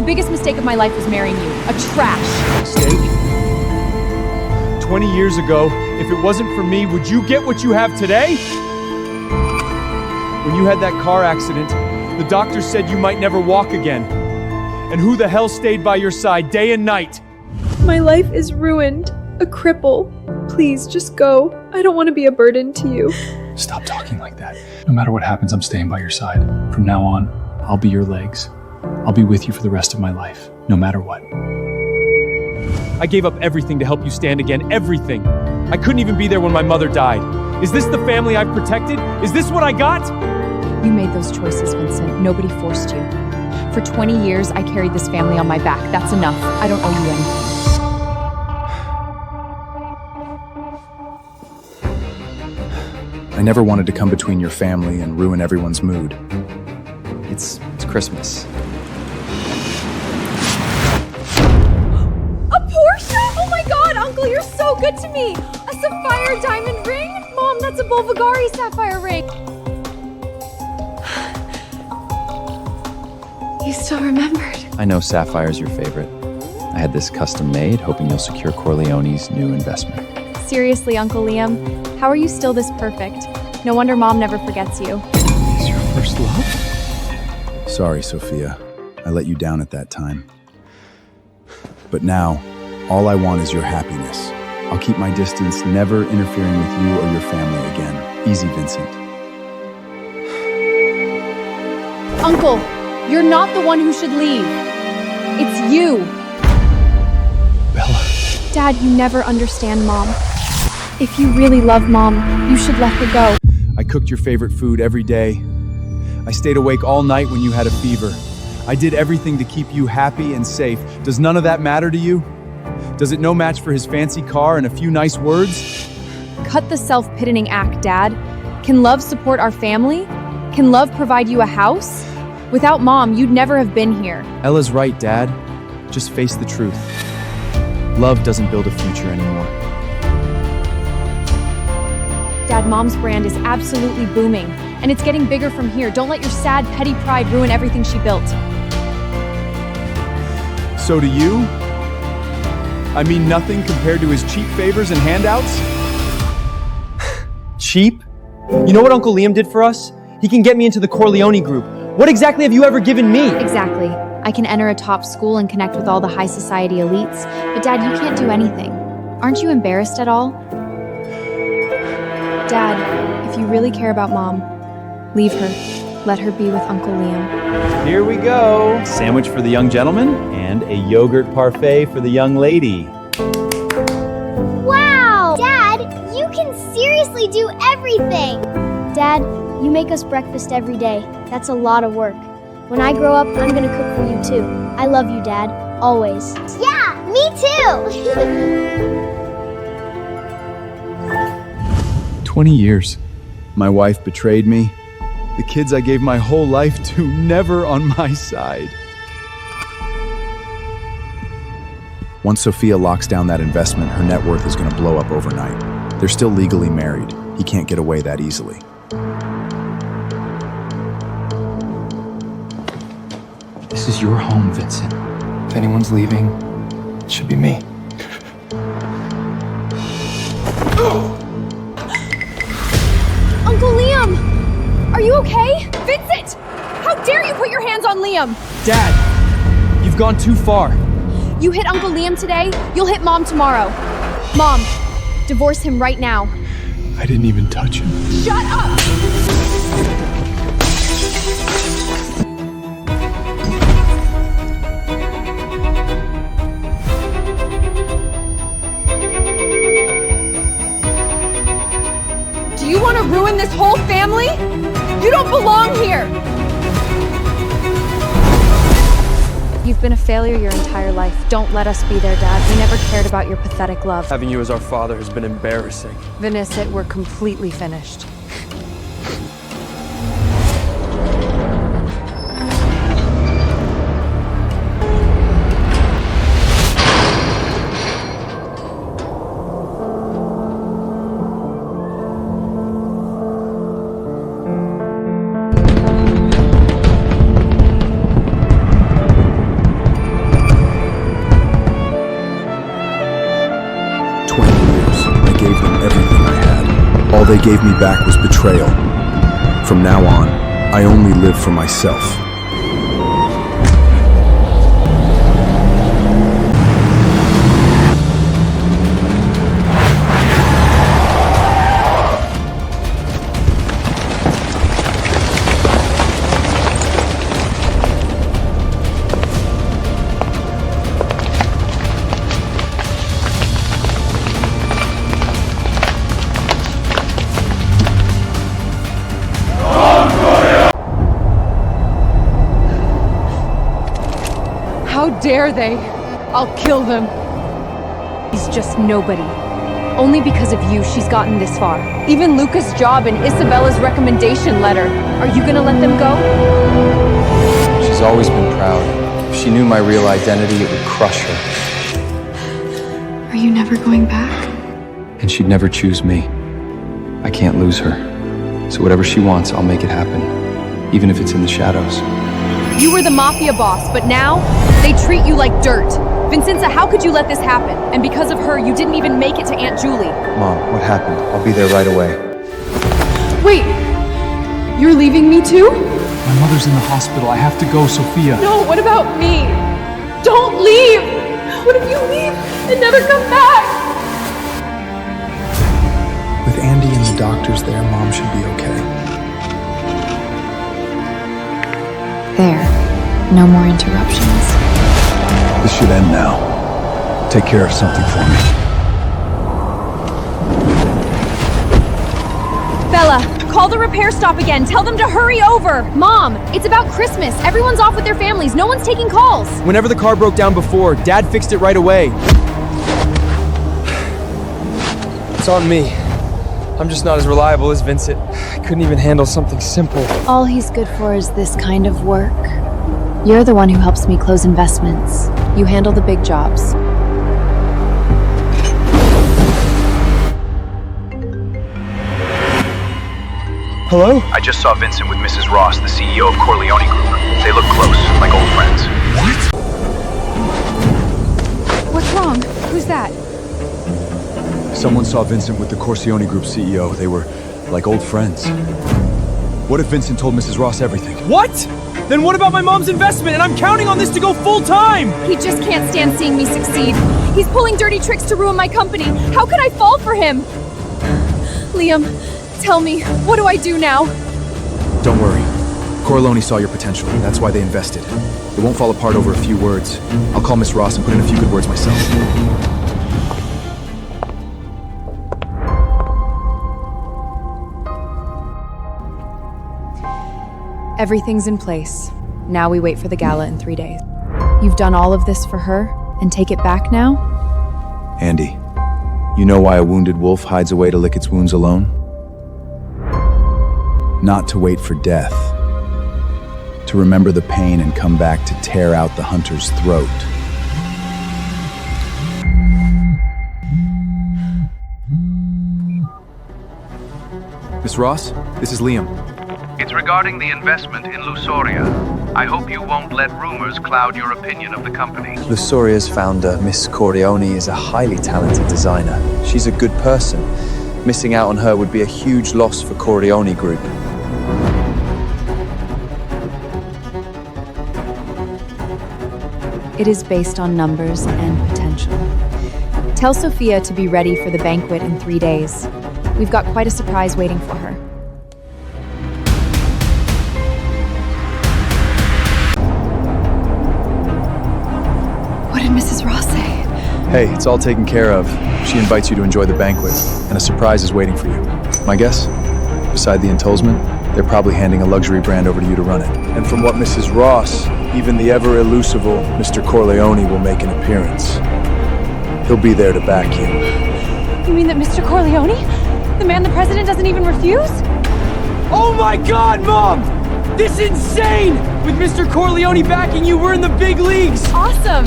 The biggest mistake of my life was marrying you. A trash. Mistake? 20 years ago, if it wasn't for me, would you get what you have today? When you had that car accident, the doctor said you might never walk again. And who the hell stayed by your side day and night? My life is ruined. A cripple. Please, just go. I don't want to be a burden to you. Stop talking like that. No matter what happens, I'm staying by your side. From now on, I'll be your legs. I'll be with you for the rest of my life, no matter what. I gave up everything to help you stand again, everything. I couldn't even be there when my mother died. Is this the family I've protected? Is this what I got? You made those choices, Vincent. Nobody forced you. For 20 years, I carried this family on my back. That's enough. I don't owe you anything. I never wanted to come between your family and ruin everyone's mood. It's Christmas. A Porsche? Oh my god, Uncle, you're so good to me. A sapphire diamond ring? Mom, that's a Bulgari sapphire ring. You still remembered. I know sapphire's your favorite. I had this custom made, hoping you'll secure Corleone's new investment. Seriously, Uncle Liam, how are you still this perfect? No wonder Mom never forgets you. Is your first love? Sorry, Sophia. I let you down at that time. But now, all I want is your happiness. I'll keep my distance, never interfering with you or your family again. Easy, Vincent. Uncle, you're not the one who should leave. It's you. Bella. Dad, you never understand Mom. If you really love Mom, you should let her go. I cooked your favorite food every day. I stayed awake all night when you had a fever. I did everything to keep you happy and safe. Does none of that matter to you? Does it no match for his fancy car and a few nice words? Cut the self-pitying act, Dad. Can love support our family? Can love provide you a house? Without Mom, you'd never have been here. Ella's right, Dad. Just face the truth. Love doesn't build a future anymore. Dad, Mom's brand is absolutely booming, and it's getting bigger from here. Don't let your sad, petty pride ruin everything she built. So do you? I mean nothing compared to his cheap favors and handouts? Cheap? You know what Uncle Liam did for us? He can get me into the Corleone group. What exactly have you ever given me? Exactly. I can enter a top school and connect with all the high society elites, but Dad, you can't do anything. Aren't you embarrassed at all? Dad, if you really care about Mom, leave her. Let her be with Uncle Liam. Here we go. Sandwich for the young gentleman and a yogurt parfait for the young lady. Wow! Dad, you can seriously do everything! Dad, you make us breakfast every day. That's a lot of work. When I grow up, I'm gonna cook for you too. I love you, Dad. Always. Yeah, me too! 20 years. My wife betrayed me. The kids I gave my whole life to, never on my side. Once Sophia locks down that investment, her net worth is going to blow up overnight. They're still legally married. He can't get away that easily. This is your home, Vincent. If anyone's leaving, it should be me. Uncle Liam! Are you okay? Vincent! How dare you put your hands on Liam? Dad, you've gone too far. You hit Uncle Liam today, you'll hit Mom tomorrow. Mom, divorce him right now. I didn't even touch him. Shut up! Do you want to ruin this whole family? You don't belong here! You've been a failure your entire life. Don't let us be there, Dad. We never cared about your pathetic love. Having you as our father has been embarrassing. Vincent, we're completely finished. All they gave me back was betrayal. From now on, I only live for myself. How dare they? I'll kill them. He's just nobody. Only because of you, she's gotten this far. Even Luca's job and Isabella's recommendation letter. Are you gonna let them go? She's always been proud. If she knew my real identity, it would crush her. Are you never going back? And she'd never choose me. I can't lose her. So whatever she wants, I'll make it happen. Even if it's in the shadows. You were the mafia boss, but now they treat you like dirt. Vincenza, how could you let this happen? And because of her, you didn't even make it to Aunt Julie. Mom, what happened? I'll be there right away. Wait, you're leaving me too? My mother's in the hospital. I have to go, Sophia. No, what about me? Don't leave! What if you leave and never come back? With Andy and the doctors there, Mom should be okay. There. No more interruptions. This should end now. Take care of something for me. Bella, call the repair stop again. Tell them to hurry over. Mom, it's about Christmas. Everyone's off with their families. No one's taking calls. Whenever the car broke down before, Dad fixed it right away. It's on me. I'm just not as reliable as Vincent. I couldn't even handle something simple. All he's good for is this kind of work. You're the one who helps me close investments. You handle the big jobs. Hello? I just saw Vincent with Mrs. Ross, the CEO of Corleone Group. They look close, like old friends. What's wrong? Who's that? Someone saw Vincent with the Corleone Group CEO. They were like old friends. What if Vincent told Mrs. Ross everything? What? Then what about my mom's investment? And I'm counting on this to go full time! He just can't stand seeing me succeed. He's pulling dirty tricks to ruin my company. How could I fall for him? Liam, tell me, what do I do now? Don't worry. Corleone saw your potential. That's why they invested. It won't fall apart over a few words. I'll call Miss Ross and put in a few good words myself. Everything's in place. Now we wait for the gala in 3 days. You've done all of this for her, and take it back now? Andy, you know why a wounded wolf hides away to lick its wounds alone? Not to wait for death. To remember the pain and come back to tear out the hunter's throat. Miss Ross, this is Liam. It's regarding the investment in Lusoria. I hope you won't let rumors cloud your opinion of the company. Lusoria's founder, Miss Corleone, is a highly talented designer. She's a good person. Missing out on her would be a huge loss for Corleone Group. It is based on numbers and potential. Tell Sophia to be ready for the banquet in 3 days. We've got quite a surprise waiting for her. What did Mrs. Ross say? Hey, it's all taken care of. She invites you to enjoy the banquet, and a surprise is waiting for you. My guess? Beside the Entolsman, they're probably handing a luxury brand over to you to run it. And from what Mrs. Ross, even the ever-elusive Mr. Corleone will make an appearance. He'll be there to back you. You mean that Mr. Corleone? The man the president doesn't even refuse? Oh my God, Mom! This is insane! With Mr. Corleone backing you, we're in the big leagues! Awesome!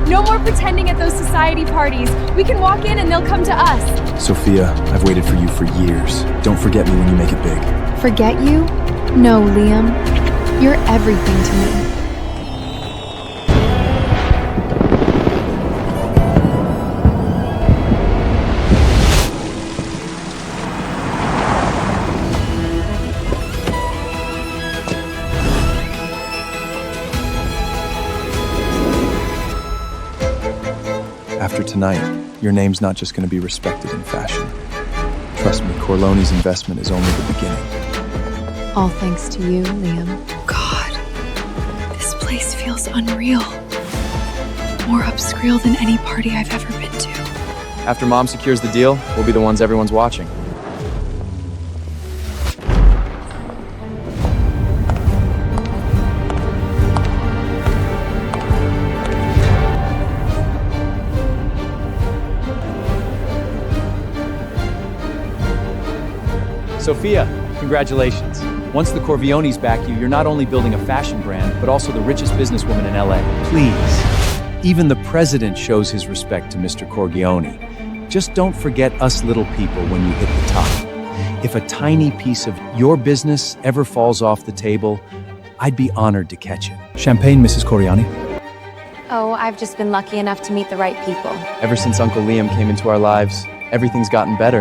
No more pretending at those society parties. We can walk in and they'll come to us. Sophia, I've waited for you for years. Don't forget me when you make it big. Forget you? No, Liam. You're everything to me. After tonight, your name's not just going to be respected in fashion. Trust me, Corleone's investment is only the beginning. All thanks to you, Liam. God, this place feels unreal. More upscale than any party I've ever been to. After Mom secures the deal, we'll be the ones everyone's watching. Sophia, congratulations. Once the Corleones back you, you're not only building a fashion brand, but also the richest businesswoman in LA. Please, even the president shows his respect to Mr. Corleone. Just don't forget us little people when you hit the top. If a tiny piece of your business ever falls off the table, I'd be honored to catch it. Champagne, Mrs. Corleone. Oh, I've just been lucky enough to meet the right people. Ever since Uncle Liam came into our lives, everything's gotten better.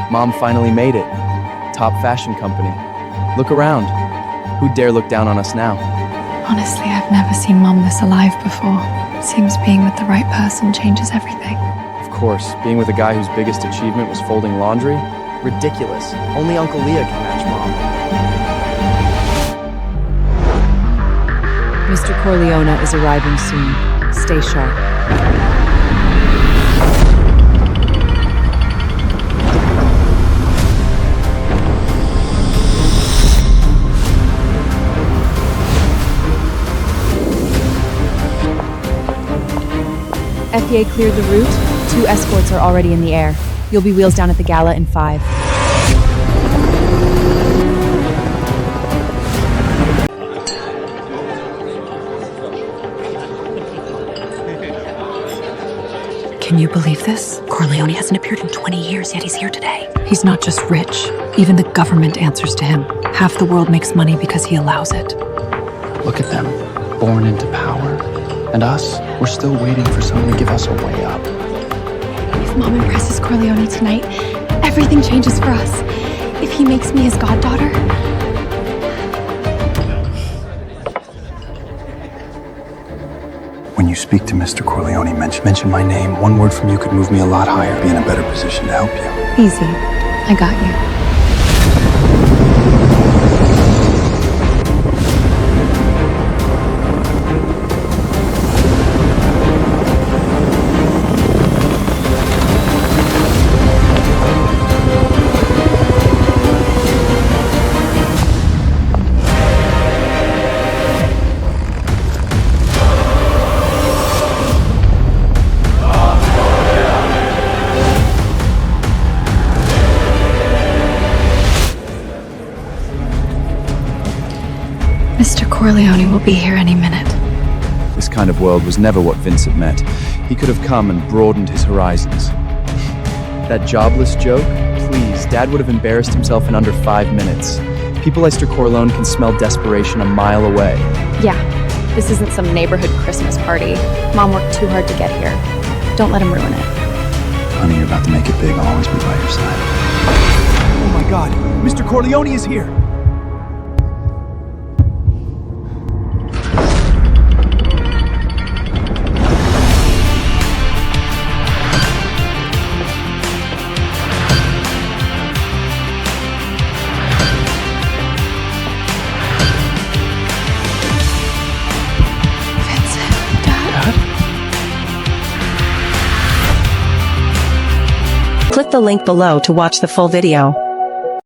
Mom finally made it. Top fashion company. Look around. Who'd dare look down on us now? Honestly, I've never seen Mom this alive before. Seems being with the right person changes everything. Of course, being with a guy whose biggest achievement was folding laundry? Ridiculous. Only Uncle Leah can match Mom. Mr. Corleone is arriving soon. Stay sharp. FEA cleared the route. 2 escorts are already in the air. You'll be wheels down at the gala in 5. Can you believe this? Corleone hasn't appeared in 20 years, yet he's here today. He's not just rich. Even the government answers to him. Half the world makes money because he allows it. Look at them, born into power. And us, we're still waiting for someone to give us a way up. If Mom impresses Corleone tonight, everything changes for us. If he makes me his goddaughter... When you speak to Mr. Corleone, mention my name. One word from you could move me a lot higher, be in a better position to help you. Easy. I got you. Mr. Corleone will be here any minute. This kind of world was never what Vincent meant. He could have come and broadened his horizons. That jobless joke? Please, Dad would have embarrassed himself in under 5 minutes. People like Mr. Corleone can smell desperation a mile away. Yeah, this isn't some neighborhood Christmas party. Mom worked too hard to get here. Don't let him ruin it. Honey, you're about to make it big. I'll always be by your side. Oh my God, Mr. Corleone is here! Click the link below to watch the full video.